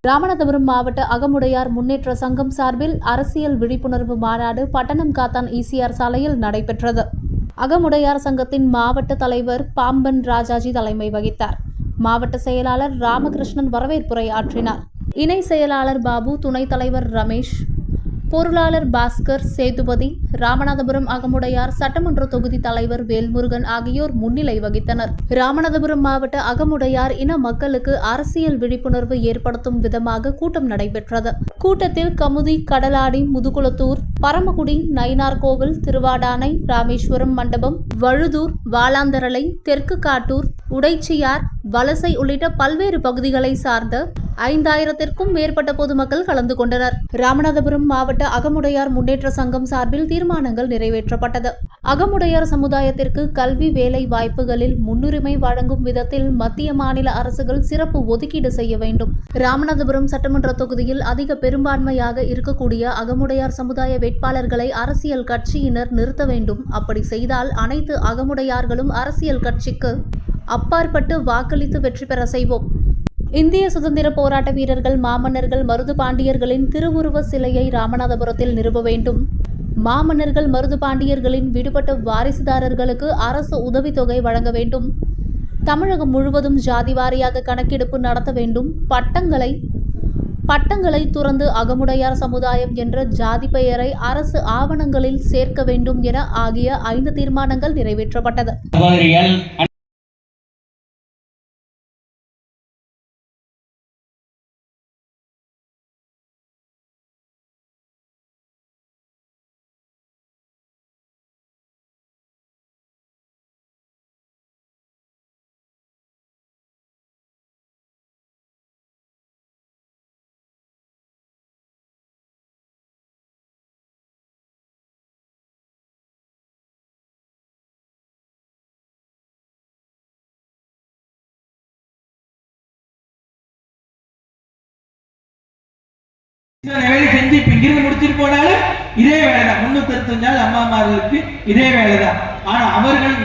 ராமநாதபுரம் மாவட்ட அகமுடையார் முன்னேற்ற சங்கம் சார்பில் அரசியல் விழிப்புணர்வு மாநாடு பட்டணம் காத்தான் ஈசிஆர் சாலையில் நடைபெற்றது. அகமுடையார் சங்கத்தின் மாவட்ட தலைவர் பாம்பன் ராஜாஜி தலைமை வகித்தார். மாவட்ட செயலாளர் ராமகிருஷ்ணன் வரவேற்புரை ஆற்றினார். இணை செயலாளர் பாபு, துணைத் தலைவர் ரமேஷ், பொருளாளர் பாஸ்கர் சேதுபதி, ராமநாதபுரம் அகமுடையார் சட்டமன்ற தொகுதி தலைவர் வேல்முருகன் ஆகியோர் முன்னிலை வகித்தனர். ராமநாதபுரம் மாவட்ட அகமுடையார் இன மக்களுக்கு அரசியல் விழிப்புணர்வு ஏற்படுத்தும் விதமாக கூட்டம் நடைபெற்றது. கூட்டத்தில் கமுதி, கடலாடி, முதுகுளத்தூர், பரமக்குடி, நயினார்கோவில், திருவாடானை, ராமேஸ்வரம் மண்டபம், வழுதூர், வாலாந்தரலை, தெற்கு காட்டூர், உடைச்சியார், வலசை உள்ளிட்ட பல்வேறு பகுதிகளை சார்ந்த 5000த்திற்கும் மேற்பட்ட பொதுமக்கள் கலந்து கொண்டனர். ராமநாதபுரம் மாவட்ட அகமுடையார் முன்னேற்ற சங்கம் சார்பில் தீர்மானங்கள் நிறைவேற்றப்பட்டது. அகமுடையார் சமுதாயத்திற்கு கல்வி, வேலை வாய்ப்புகளில் முன்னுரிமை வழங்கும் விதத்தில் மத்திய, மாநில அரசுகள் சிறப்பு ஒதுக்கீடு செய்ய வேண்டும். ராமநாதபுரம் சட்டமன்ற தொகுதியில் அதிக பெரும்பான்மையாக இருக்கக்கூடிய அகமுடையார் சமுதாய வேட்பாளர்களை அரசியல் கட்சியினர் நிறுத்த வேண்டும். அப்படி செய்தால் அனைத்து அகமுடையார்களும் அரசியல் கட்சிக்கு அப்பாற்பட்டு வாக்களித்து வெற்றி பெற செய்வோம். இந்திய சுதந்திர போராட்ட வீரர்கள், மாமன்னர்கள், மருது பாண்டியர்களின் திருவுருவ சிலையை ராமநாதபுரத்தில் நிறுவ வேண்டும். மாமன்னர்கள், மருது பாண்டியர்களின் விடுபட்ட வாரிசுதாரர்களுக்கு அரசு உதவித்தொகை வழங்க வேண்டும். தமிழகம் முழுவதும் ஜாதி வாரியாக கணக்கெடுப்பு நடத்த வேண்டும். பட்டங்களை துறந்து அகமுடையார் சமுதாயம் என்ற ஜாதி பெயரை அரசு ஆவணங்களில் சேர்க்க வேண்டும் என ஆகிய 5 தீர்மானங்கள் நிறைவேற்றப்பட்டது. வேலை செஞ்சு இப்ப இங்கிருந்து முடிச்சுட்டு போனாலும் இதே வேலைதான். 365 நாள் அம்மாமார்களுக்கு இதே வேலைதான். ஆனா அவர்கள்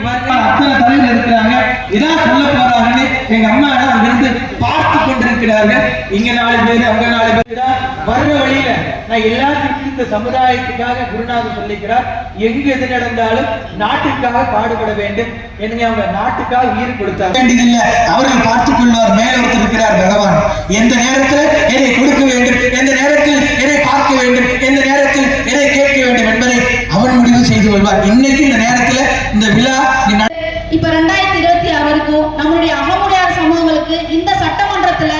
அத்தனை தலைவர் இருக்கிறாங்க. இதான் சொல்ல போறாங்கன்னு எங்க அம்மா அங்கிருந்து பார்த்து கொண்டிருக்கிறார்கள். இங்க 4 பேர், அங்க 4 பேர். வர்ற வழியில நான் எல்லாத்துக்கும் இந்த சமுதாயத்துக்காக குருநாதர் சொல்லிக்கிறார், எங்க எது நடந்தாலும் நாட்டுக்காக பாடுபட வேண்டும். என்னங்க அவங்க நாட்டுக்காக உயிர் கொடுத்தார் வேண்டியதில்லை, அவர்கள் பார்த்துக் கொள்வார். மேல ஒருத்தர் இருக்கிறார் பகவான். எந்த நேரத்தில் எதை கொடுக்க வேண்டும், எந்த நேரத்தில் எதை பார்க்க வேண்டும், எந்த நேரத்தில் எதை கேட்க வேண்டும் என்பதை அவன் முடிவு செய்து கொள்வார். இன்னைக்கு இந்த நேரத்தில் இந்த விழா இப்ப 2026 நம்மளுடைய அகமுடையார் சமூகங்களுக்கு இந்த சட்டமன்றத்துல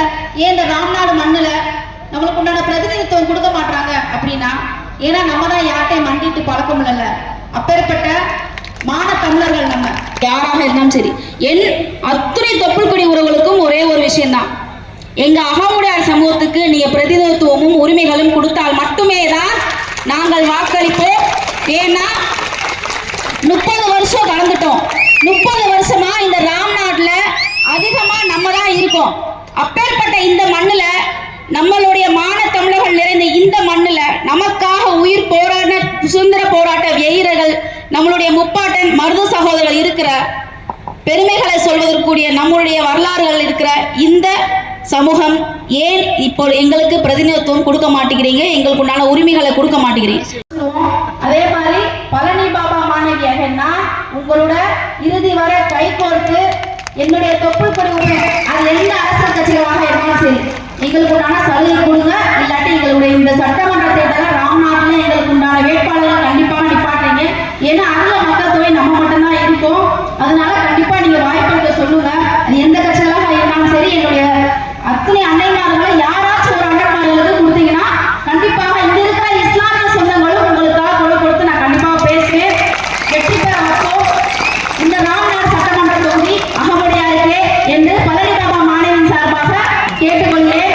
ஏன் இந்த ராம்நாடு மண்ணுல நம்மளுக்கு உண்டான பிரதிநிதித்துவம் கொடுக்க மாட்டாங்க அப்படின்னா, ஏன்னா நம்ம தான் யார்ட்டையும் மண்டிட்டு பழக்கம் இல்ல. அப்பேற்பட்ட மான தமிழர்கள் நம்ம யாராக இருந்தாலும் சரி, என் அத்துணை தொப்புள்குடி உறவுகளுக்கும் ஒரே ஒரு விஷயம்தான், எங்க அகமுடையார் சமூகத்துக்கு நீங்க பிரதிநிதித்துவமும் உரிமைகளும் கொடுத்தால் மட்டுமே தான் நாங்கள் வாக்களிப்போம். ஏன்னா 30 வருஷம் கடந்துட்டோம். 30 வருஷமா இந்த ராம்நாட்டுல அதிகமா நம்ம தான் இருக்கோம். அப்பேற்பட்ட இந்த மண்ணுல, நம்மளுடைய மான தமிழர்கள் நிறைந்த இந்த மண்ணுல நமக்காக உயிர் போராட்ட சுதந்திர போராட்ட வீரர்கள், நம்மளுடைய முப்பாட்டன் மருது சகோதரர்கள் இருக்கிற பெருமைகளை சொல்வதற்குரிய நம்மளுடைய வரலாறுகள் இருக்கிற இந்த சமூகம் ஏன் இப்போ எங்களுக்கு பிரதிநிதித்துவம் கொடுக்க மாட்டேங்கிறீங்க, எங்களுக்கு உண்டான உரிமைகளை கொடுக்க மாட்டேங்கிறீங்க. அதே மாதிரி பழனி பாபா மாணவியாக நான் உங்களோட இறுதி வர கை கோர்த்து என்னுடைய தொப்புள் கொடி அது எந்த அரசியல் கட்சிகளாக இருந்தாலும் சரி எங்களுக்கு உண்டான சலுகை கொடுங்க. இல்லாட்டி எங்களுடைய இந்த சட்டமன்ற தேர்தலில் ராம்நாட்டில் எங்களுக்கு உண்டான வேட்பாளர்கள் கண்டிப்பாக நிப்பாட்டுறீங்க. ஏன்னா அதிக மக்கள் தொகை நம்ம மட்டும்தான் இருக்கோம். அதனால கண்டிப்பா நீங்க வாய்ப்பு சொல்லுங்க. அது எந்த கட்சிகளாக இருந்தாலும் சரி, என்னுடைய அத்தனை அன்னைமார்களை யாராச்சும் ஒரு அண்ணன்மார்களுக்கு கொடுத்தீங்கன்னா கண்டிப்பாக இங்க இருக்கிற இஸ்லாமிய சொந்தங்களும் உங்களுக்காக குரல் கொடுத்து நான் கண்டிப்பாக பேசுவேன். வெற்றி பெற வைப்போம். இந்த ராம்நாடு சட்டமன்ற தொகுதி அகமுடையாருக்கு என்று பழனி பாபா மாணவியின் சார்பாக கேட்டுக்கொள்கிறேன்.